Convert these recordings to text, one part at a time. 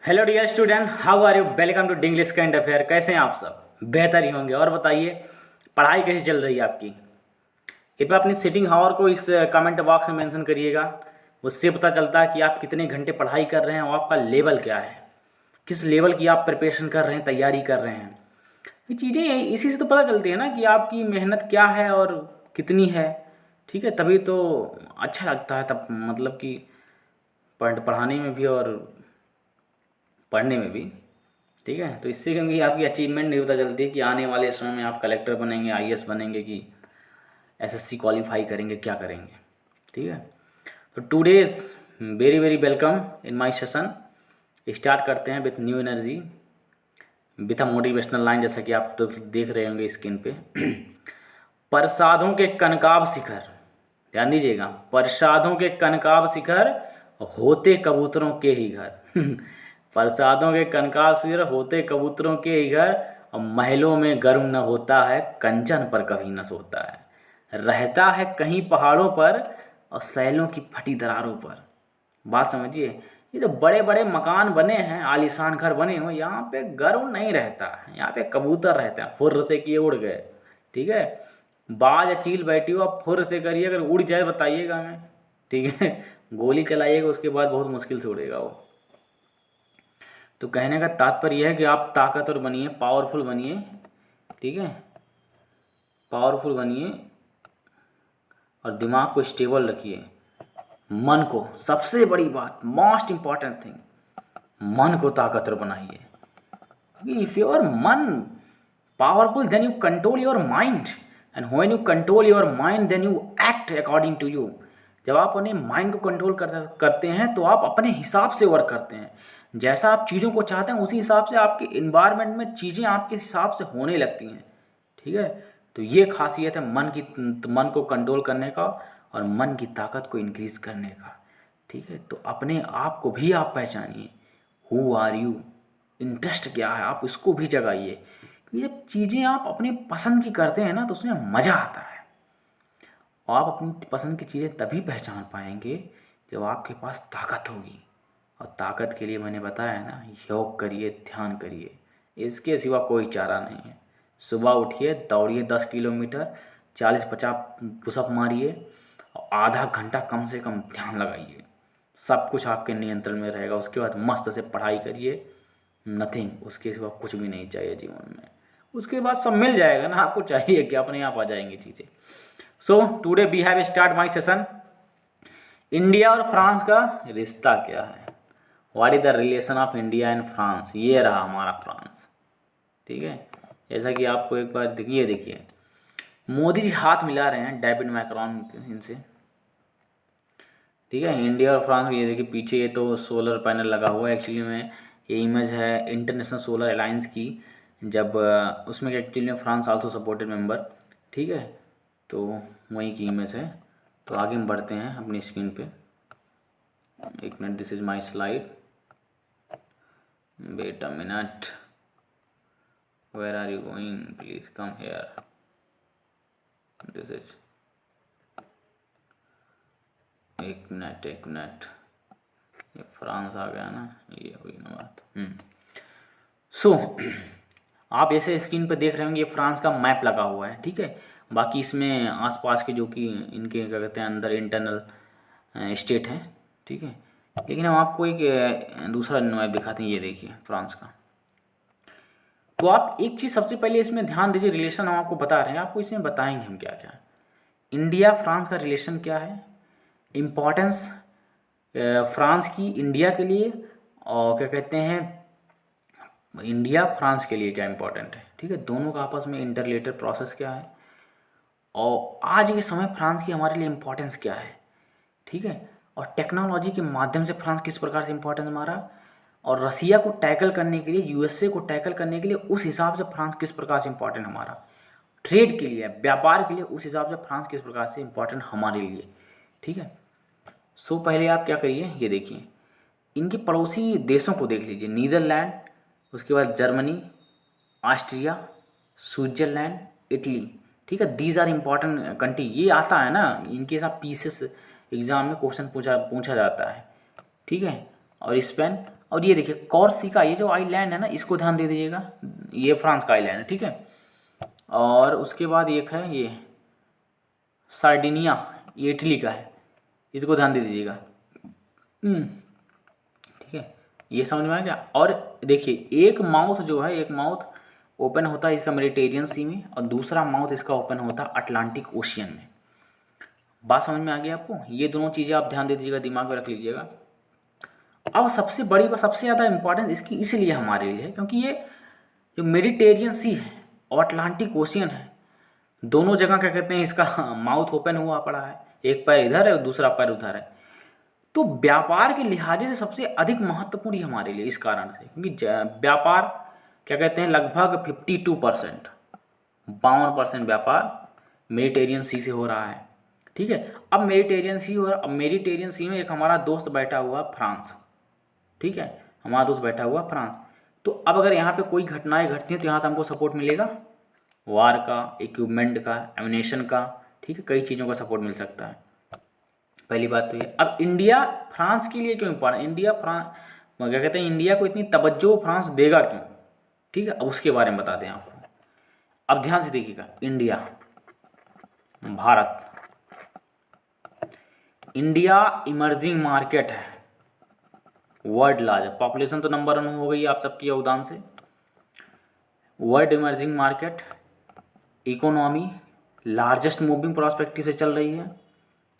Hello dear student, how are you? Welcome to English current affair. कैसे हैं आप सब? बेहतर ही होंगे। और बताइए, पढ़ाई कैसी चल रही है आपकी? कृपया अपनी सिटिंग हावर को इस कमेंट बॉक्स में मेंशन करिएगा। उससे पता चलता है कि आप कितने घंटे पढ़ाई कर रहे हैं और आपका लेवल क्या है, किस लेवल की आप प्रिपरेशन कर रहे हैं, तैयारी कर रहे हैं। ये चीज़ें इसी से तो पता चलती है ना कि आपकी मेहनत क्या है और कितनी है। ठीक है, तभी तो अच्छा लगता है, तब मतलब कि पढ़ाने में भी और पढ़ने में भी। ठीक है, तो इससे क्योंकि आपकी अचीवमेंट नहीं पता चलती है कि आने वाले समय में आप कलेक्टर बनेंगे, आईएएस बनेंगे, कि एसएससी क्वालिफाई करेंगे, क्या करेंगे। ठीक है, तो today is very very welcome in my session. Start करते हैं with new energy, with a motivational line, जैसा कि आप तो देख रहे होंगे स्क्रीन पे। प्रसादों के कनकाब शिखर, ध्यान दीजिएगा, प्रसादों के कनकाब शिखर होते कबूतरों के ही घर। प्रसादों के कनकाब शिखर होते कबूतरों के ही घर, और महलों में गर्व न होता है, कंचन पर कभी न सोता है, रहता है कहीं पहाड़ों पर और सैलों की फटी दरारों पर। बात समझिए, ये तो बड़े बड़े मकान बने हैं, आलीशान घर बने हो, यहाँ पे गर्व नहीं रहता है, यहाँ पे कबूतर रहते हैं, फुर्र से किए उड़ गए। ठीक है, बाज या चील बैठी हो, आप फुर्र से करिए, अगर उड़ जाए बताइएगा हमें। ठीक है, गोली चलाइएगा, उसके बाद बहुत मुश्किल से उड़ेगा वो। तो कहने का तात्पर्य यह है कि आप ताकतवर बनिए, पावरफुल बनिए। ठीक है, पावरफुल बनिए और दिमाग को स्टेबल रखिए। मन को, सबसे बड़ी बात, मोस्ट इंपॉर्टेंट थिंग, मन को ताकतवर बनाइए। इफ योर मन powerful, then you control your mind, and when you control your mind, then you act according to you. जब आप अपने माइंड को कंट्रोल करते हैं तो आप अपने हिसाब से वर्क करते हैं। जैसा आप चीज़ों को चाहते हैं उसी हिसाब से आपके इन्वायरमेंट में चीज़ें आपके हिसाब से होने लगती हैं। ठीक है, तो ये खासियत है मन को कंट्रोल करने का और मन की ताकत को इंक्रीज करने का। ठीक है, तो अपने आप को भी आप पहचानिए, हु आर यू, इंटरेस्ट क्या है, आप इसको भी जगाइए। क्योंकि जब चीज़ें आप अपने पसंद की करते हैं ना, तो उसमें मज़ा आता है। और आप अपनी पसंद की चीज़ें तभी पहचान पाएंगे जब आपके पास ताकत होगी। और ताकत के लिए मैंने बताया ना, योग करिए, ध्यान करिए, इसके सिवा कोई चारा नहीं है। सुबह उठिए, दौड़िए 10 किलोमीटर, 40-50 पुशअप मारिए और आधा घंटा कम से कम ध्यान लगाइए। सब कुछ आपके नियंत्रण में रहेगा। उसके बाद मस्त से पढ़ाई करिए। नथिंग, उसके सिवा कुछ भी नहीं चाहिए जीवन में। उसके बाद सब मिल जाएगा ना, आपको चाहिए कि अपने आप आ जाएंगी चीज़ें। So today we have start my session. India और फ्रांस का रिश्ता क्या है? What is the relation of India and France? ये रहा हमारा फ्रांस। ठीक है, जैसा कि आपको एक बार देखिए मोदी जी हाथ मिला रहे हैं डेविड मैक्रोन इनसे। ठीक है, इंडिया और फ्रांस, ये देखिए पीछे, ये तो सोलर पैनल लगा हुआ है। एक्चुअली में ये इमेज है इंटरनेशनल सोलर अलायंस की, जब उसमें एक्चुअली में फ्रांस आल्सो सपोर्टेड मेंबर। ठीक है, तो वहीं की इमेज है। तो आगे हम बढ़ते हैं अपनी स्क्रीन पे। एक minute, this is my slide, wait a minute, where are you going, please come here, this is, एक मिनट, ये फ्रांस आ गया ना, ये हुई ना बात। सो आप ऐसे स्क्रीन पर देख रहे होंगे, ये फ्रांस का मैप लगा हुआ है। ठीक है, बाकी इसमें आसपास के जो कि इनके क्या कहते हैं अंदर इंटरनल स्टेट हैं। ठीक है, लेकिन हम आपको एक दूसरा मैप दिखाते हैं। ये देखिए फ्रांस का। तो आप एक चीज़ सबसे पहले इसमें ध्यान दीजिए, रिलेशन हम आपको बता रहे हैं, आपको इसमें बताएंगे हम क्या क्या। इंडिया फ्रांस का रिलेशन क्या है, इम्पोर्टेंस फ्रांस की इंडिया के लिए, और क्या कहते हैं इंडिया फ्रांस के लिए क्या इंपॉर्टेंट है। ठीक है, दोनों का आपस में इंटरलेटेड प्रोसेस क्या है, और आज के समय फ्रांस की हमारे लिए इम्पोर्टेंस क्या है। ठीक है, और टेक्नोलॉजी के माध्यम से फ्रांस किस प्रकार से इम्पोर्टेंस हमारा, और रसिया को टैकल करने के लिए, यूएसए को टैकल करने के लिए उस हिसाब से फ्रांस किस प्रकार से इम्पोर्टेंट हमारा, ट्रेड के लिए, व्यापार के लिए उस हिसाब से फ्रांस किस प्रकार से इम्पोर्टेंट हमारे लिए। ठीक है, सो पहले आप क्या करिए, ये देखिए इनके पड़ोसी देशों को देख लीजिए, नीदरलैंड, उसके बाद जर्मनी, ऑस्ट्रिया, स्विट्जरलैंड, इटली। ठीक है, दीज आर इम्पॉर्टेंट कंट्री। ये आता है ना, इनके साथ पीसेस एग्जाम में क्वेश्चन पूछा जाता है। ठीक है, और स्पेन और ये देखिए कॉर्सिका, ये जो आइलैंड है ना, इसको ध्यान दे दीजिएगा, ये फ्रांस का आइलैंड है, ठीक है। और उसके बाद एक है ये सार्डिनिया, ये इटली का है, इसको ध्यान दे दीजिएगा। ठीक है, ये समझ में आ गया। और देखिए एक माउथ जो है, एक माउथ ओपन होता है इसका मेडिटेरियन सी में, और दूसरा माउथ इसका ओपन होता है अटलांटिक ओशियन में। बात समझ में आ गई आपको? ये दोनों चीज़ें आप ध्यान दे दीजिएगा, दिमाग में रख लीजिएगा। अब सबसे बड़ी बात, सबसे ज़्यादा इंपॉर्टेंस इसकी इसलिए हमारे लिए है क्योंकि ये जो मेडिटेरियन सी है और अटलांटिक ओशियन है, दोनों जगह क्या कहते हैं, इसका माउथ ओपन हुआ पड़ा है, एक पैर इधर है और दूसरा पैर उधर है। तो व्यापार के लिहाजे से सबसे अधिक महत्वपूर्ण हमारे लिए इस कारण से, क्योंकि व्यापार क्या कहते हैं लगभग 52%, 52% व्यापार मेडिटेरियन सी से हो रहा है। ठीक है, अब मेडिटेरियन सी हो रहा, अब मेडिटेरियन सी में एक हमारा दोस्त बैठा हुआ फ्रांस, ठीक है, हमारा दोस्त बैठा हुआ फ्रांस। तो अब अगर यहाँ पे कोई घटनाएं घटती हैं तो यहाँ से हमको सपोर्ट मिलेगा, वार का, इक्विपमेंट का, एमिनेशन का, ठीक है, कई चीज़ों का सपोर्ट मिल सकता है। पहली बात तो ये। अब इंडिया फ्रांस के लिए क्यों इम्पोर्टेंट, इंडिया फ्रांस क्या कहते हैं, इंडिया को इतनी तवज्जो फ्रांस देगा क्यों, ठीक है, अब उसके बारे में बता दें आपको। अब ध्यान से देखिएगा, India, Bharat, India emerging market है, वर्ल्ड लार्ज, पॉपुलेशन तो नंबर 1 हो गई आप सबकी योगदान से, world emerging market, economy largest moving prospective से चल रही है,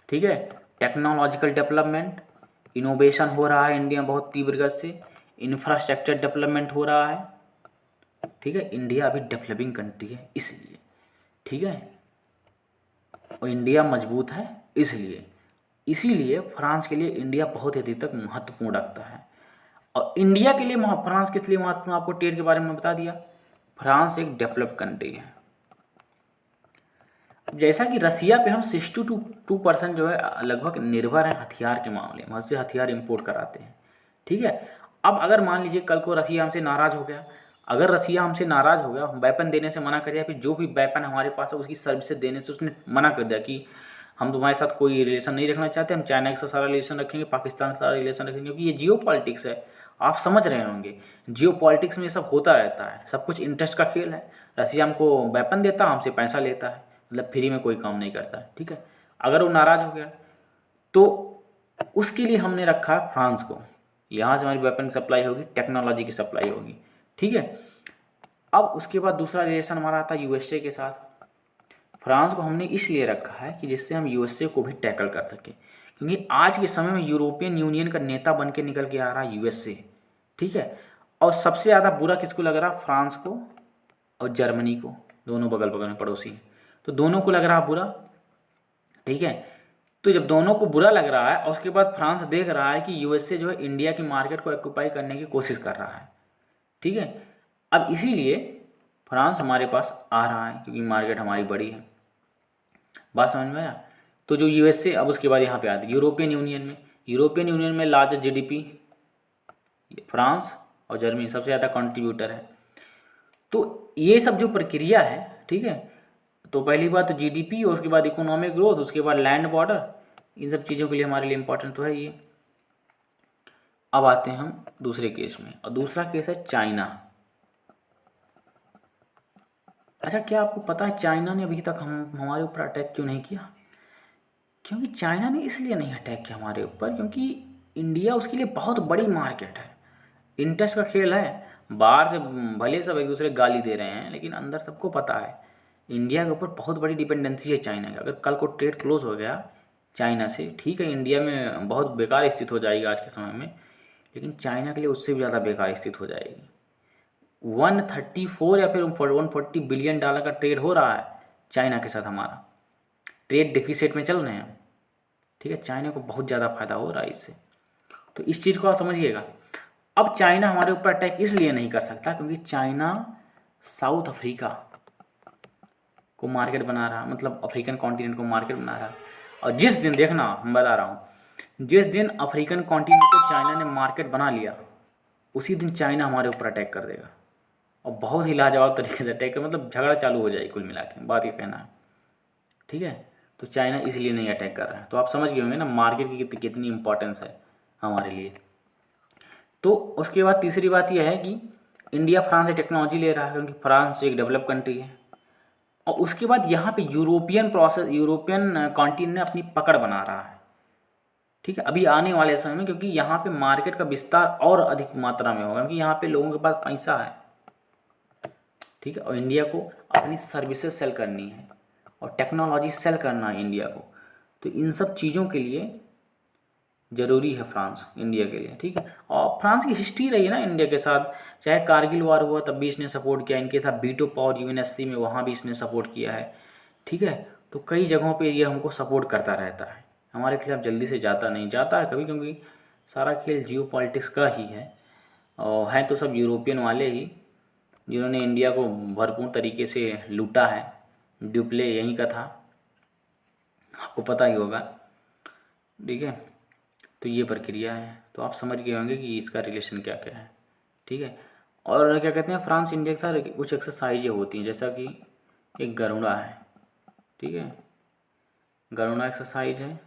ठीक है, टेक्नोलॉजिकल डेवलपमेंट, इनोवेशन हो रहा है इंडिया बहुत तीव्र गति से, इंफ्रास्ट्रक्चर डेवलपमेंट हो रहा है, ठीक है, इंडिया अभी डेवलपिंग कंट्री है इसलिए, ठीक है, और इंडिया मजबूत है इसलिए, इसीलिए फ्रांस के लिए इंडिया बहुत हद तक महत्वपूर्ण रखता है। और इंडिया के लिए फ्रांस किस लिए महत्वपूर्ण, आपको ट्रेड के बारे में बता दिया, फ्रांस एक डेवलप्ड कंट्री है। जैसा कि रसिया पे हम 62% जो है लगभग निर्भर है हथियार के मामले में, वहाँ से हथियार इंपोर्ट कराते हैं, ठीक है। अब अगर मान लीजिए कल को रसिया हमसे नाराज़ हो गया, अगर रसिया हमसे नाराज़ हो गया, वेपन देने से मना कर दिया, फिर जो भी वेपन हमारे पास है उसकी सर्विसेज देने से उसने मना कर दिया कि हम तुम्हारे साथ कोई रिलेशन नहीं रखना चाहते, हम चाइना के साथ सारा रिलेशन रखेंगे, पाकिस्तान से सारा रिलेशन रखेंगे, क्योंकि ये जियो पॉलिटिक्स है, आप समझ रहे होंगे, जियो पॉलिटिक्स में ये सब होता रहता है, सब कुछ इंटरेस्ट का खेल है। रसिया हमको वेपन देता, हमसे पैसा लेता है, मतलब फ्री में कोई काम नहीं करता है, ठीक है। अगर वो नाराज़ हो गया तो उसके लिए हमने रखा है फ्रांस को, यहाँ से हमारी वेपन की सप्लाई होगी, टेक्नोलॉजी की सप्लाई होगी, ठीक है। अब उसके बाद दूसरा रिलेशन हमारा आता है यूएसए के साथ। फ्रांस को हमने इसलिए रखा है कि जिससे हम यूएसए को भी टैकल कर सकें, क्योंकि आज के समय में यूरोपियन यूनियन का नेता बन के निकल के आ रहा है यूएसए, ठीक है। और सबसे ज़्यादा बुरा किसको लग रहा है, फ्रांस को और जर्मनी को, दोनों बगल बगल में पड़ोसी हैं, तो दोनों को लग रहा है बुरा, ठीक है। तो जब दोनों को बुरा लग रहा है और उसके बाद फ्रांस देख रहा है कि यूएसए जो है इंडिया की मार्केट को ऑक्यूपाई करने की कोशिश कर रहा है, ठीक है। अब इसीलिए फ्रांस हमारे पास आ रहा है क्योंकि मार्केट हमारी बड़ी है, बात समझ में आया। तो जो यूएसए, अब उसके बाद यहाँ पे आती है यूरोपियन यूनियन में लार्जेस्ट जीडीपी फ्रांस और जर्मनी सबसे ज़्यादा कंट्रीब्यूटर है। तो ये सब जो प्रक्रिया है, ठीक है, तो पहली बात तो जीडीपी और उसके बाद इकोनॉमिक ग्रोथ, उसके बाद लैंड बॉर्डर, इन सब चीज़ों के लिए हमारे लिए इम्पोर्टेंट तो है ये। अब आते हैं हम दूसरे केस में, और दूसरा केस है चाइना। अच्छा, क्या आपको पता है चाइना ने अभी तक हमारे ऊपर अटैक क्यों नहीं किया? क्योंकि चाइना ने इसलिए नहीं अटैक किया हमारे ऊपर क्योंकि इंडिया उसके लिए बहुत बड़ी मार्केट है, इंटरेस्ट का खेल है। बाहर से भले सब एक दूसरे गाली दे रहे हैं, लेकिन अंदर सबको पता है इंडिया के ऊपर बहुत बड़ी डिपेंडेंसी है चाइना की। अगर कल को ट्रेड क्लोज हो गया चाइना से, ठीक है, इंडिया में बहुत बेकार स्थिति हो जाएगी आज के समय में, लेकिन चाइना के लिए उससे भी ज़्यादा बेकार स्थिति हो जाएगी। 134 या फिर 140 बिलियन डॉलर का ट्रेड हो रहा है चाइना के साथ, हमारा ट्रेड डिफिसिट में चल रहे हैं, ठीक है। चाइना को बहुत ज़्यादा फायदा हो रहा है इससे, तो इस चीज़ को आप समझिएगा। अब चाइना हमारे ऊपर अटैक इसलिए नहीं कर सकता क्योंकि चाइना साउथ अफ्रीका को मार्केट बना रहा, मतलब अफ्रीकन कॉन्टिनेंट को मार्केट बना रहा। और जिस दिन, देखना मैं बता रहा हूँ, जिस दिन अफ्रीकन कॉन्टिनेंट को चाइना ने मार्केट बना लिया उसी दिन चाइना हमारे ऊपर अटैक कर देगा, और बहुत ही लाजवाब तरीके से अटैक कर, मतलब झगड़ा चालू हो जाएगी, कुल मिला के बात ये कहना है, ठीक है। तो चाइना इसलिए नहीं अटैक कर रहा है, तो आप समझ गए होंगे ना मार्केट की कितनी इंपॉर्टेंस है हमारे लिए। तो उसके बाद तीसरी बात यह है कि इंडिया फ्रांस से टेक्नोलॉजी ले रहा है, क्योंकि फ्रांस एक डेवलप कंट्री है। और उसके बाद यहाँ पे यूरोपियन कॉन्टिनेंट ने अपनी पकड़ बना रहा है, ठीक है, अभी आने वाले समय में, क्योंकि यहाँ पे मार्केट का विस्तार और अधिक मात्रा में होगा, क्योंकि यहाँ पे लोगों के पास पैसा है, ठीक है, और इंडिया को अपनी सर्विसेज सेल करनी है और टेक्नोलॉजी सेल करना है इंडिया को। तो इन सब चीज़ों के लिए ज़रूरी है फ्रांस इंडिया के लिए, ठीक है। और फ्रांस की हिस्ट्री रही है ना इंडिया के साथ, चाहे कारगिल वार हुआ तब भी इसने सपोर्ट किया, इनके साथ वीटो पावर यूएनएससी में वहाँ भी इसने सपोर्ट किया है, ठीक है। तो कई जगहों पे ये हमको सपोर्ट करता रहता है, हमारे खिलाफ जल्दी से जाता नहीं, जाता है कभी, क्योंकि सारा खेल जियो पॉलिटिक्स का ही है। और हैं तो सब यूरोपियन वाले ही, जिन्होंने इंडिया को भरपूर तरीके से लूटा है। ड्यूप्ले यहीं का था, आपको पता ही होगा, ठीक है। तो ये प्रक्रिया है, तो आप समझ गए होंगे कि इसका रिलेशन क्या क्या है, ठीक है। और क्या कहते हैं, फ्रांस इंडिया के साथ कुछ एक्सरसाइजें होती हैं, जैसा कि एक गरुड़ा है, ठीक है, गरुड़ा एक्सरसाइज है।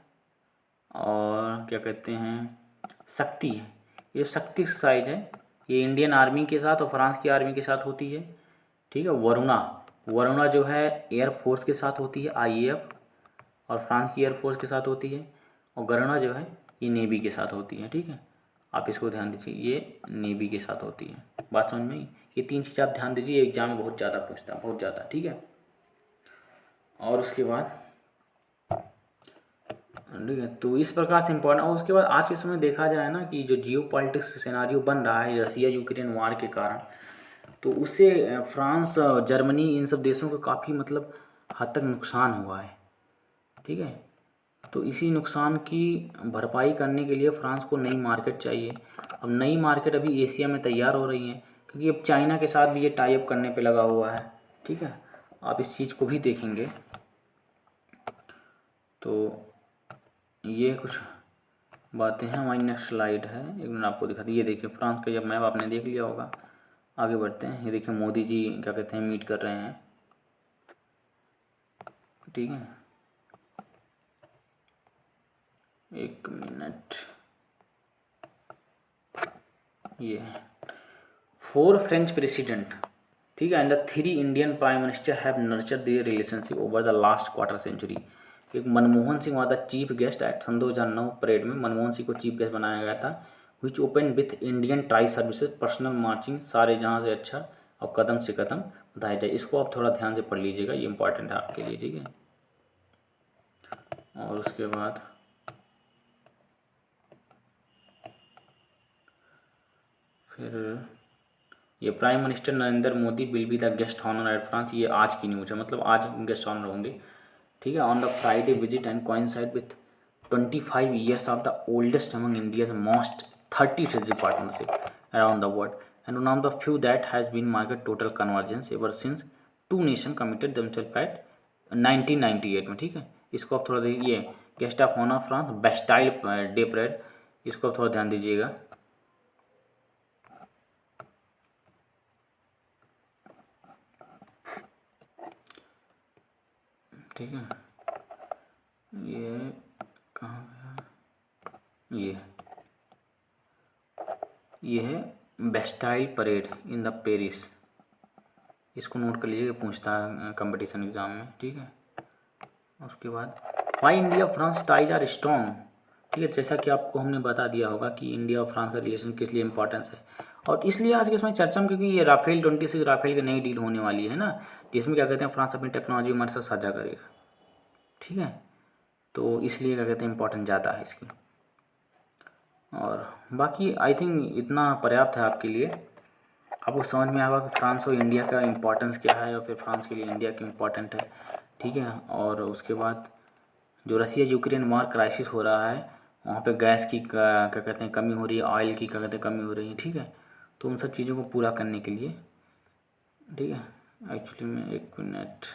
और क्या कहते हैं, शक्ति है, ये शक्ति एक्सरसाइज है, ये इंडियन आर्मी के साथ और फ्रांस की आर्मी के साथ होती है, ठीक है। वरुणा जो है एयरफोर्स के साथ होती है, आईएएफ, और फ्रांस की एयरफोर्स के साथ होती है। और गरुड़ा जो है ये नेवी के साथ होती है, ठीक है, आप इसको ध्यान दीजिए, ये नेवी के साथ होती है। बात समझ में आई? ये तीन चीज़ आप ध्यान दीजिए, एग्जाम में बहुत ज़्यादा पूछता है, बहुत ज़्यादा, ठीक है। और उसके बाद ठीक है, तो इस प्रकार से इम्पोर्टेंट। और उसके बाद आज के समय देखा जाए ना कि जो जियो पॉलिटिक्स सिनेरियो बन रहा है रसिया यूक्रेन वार के कारण, तो उससे फ्रांस, जर्मनी, इन सब देशों को काफ़ी मतलब हद तक नुकसान हुआ है, ठीक है। तो इसी नुकसान की भरपाई करने के लिए फ्रांस को नई मार्केट चाहिए। अब नई मार्केट अभी एशिया में तैयार हो रही है, क्योंकि अब चाइना के साथ भी ये टाई अप करने पे लगा हुआ है, ठीक है, आप इस चीज़ को भी देखेंगे। तो ये कुछ बातें हैं। हमारी नेक्स्ट स्लाइड है, एक मिनट आपको दिखाती, ये देखिए फ्रांस का जब मैप आपने देख लिया होगा। आगे बढ़ते हैं, ये देखिए मोदी जी क्या कहते हैं मीट कर रहे हैं, ठीक है, एक मिनट, ये है 4 फ्रेंच प्रेसिडेंट, ठीक है, and the 3 Indian prime minister have nurtured their relationship over the last quarter century. एक मनमोहन सिंह वहाँ द चीफ गेस्ट एट सन 2009 परेड में मनमोहन सिंह को चीफ गेस्ट बनाया गया था, which open with Indian tri services personal marching, सारे जहाँ से अच्छा और कदम से कदम बताया जाए। इसको आप थोड़ा ध्यान से पढ़ लीजिएगा, ये इंपॉर्टेंट है आपके लिए, ठीक है। और उसके बाद फिर ये prime minister Narendra Modi will be the guest honour at France, ये आज की न्यूज़ है, मतलब आज गेस्ट ऑनर होंगे, ठीक है, on the Friday visit and coincide with 25 years of the oldest among India's most 30 strategic partnership around the world, and one of the few that has been market total convergence ever since two nations committed themselves at 1998 में, ठीक है। इसको आप थोड़ा देखिए, guest of honour France Bastille day parade, इसको आप थोड़ा ध्यान दीजिएगा, ठीक है। ये कहाँ गया, ये है Bastille parade in the Paris, इसको नोट कर लीजिए, पूछता है कंपटीशन एग्जाम में, ठीक है। उसके बाद why India France ties are strong, ठीक है, जैसा कि आपको हमने बता दिया होगा कि इंडिया और फ्रांस का रिलेशन किस लिए इंपॉर्टेंस है, और इसलिए आज के इसमें चर्चा में, क्योंकि ये राफेल 26 राफेल की नई डील होने वाली है ना, जिसमें क्या कहते हैं फ्रांस अपनी टेक्नोलॉजी हमारे साथ साझा करेगा, ठीक है। तो इसलिए क्या कहते हैं इंपॉर्टेंट ज़्यादा है इसकी। और बाकी आई थिंक इतना पर्याप्त है आपके लिए, आपको समझ में आएगा कि फ्रांस और इंडिया का इम्पोर्टेंस क्या है, और फिर फ्रांस के लिए इंडिया क्यों इम्पोर्टेंट है, ठीक है। और उसके बाद जो रसिया यूक्रेन वार क्राइसिस हो रहा है, वहाँ पे गैस की क्या कहते हैं कमी हो रही है, ऑयल की क्या कहते हैं कमी हो रही है, ठीक है। तो उन सब चीज़ों को पूरा करने के लिए, ठीक है, एक्चुअली में एक मिनट,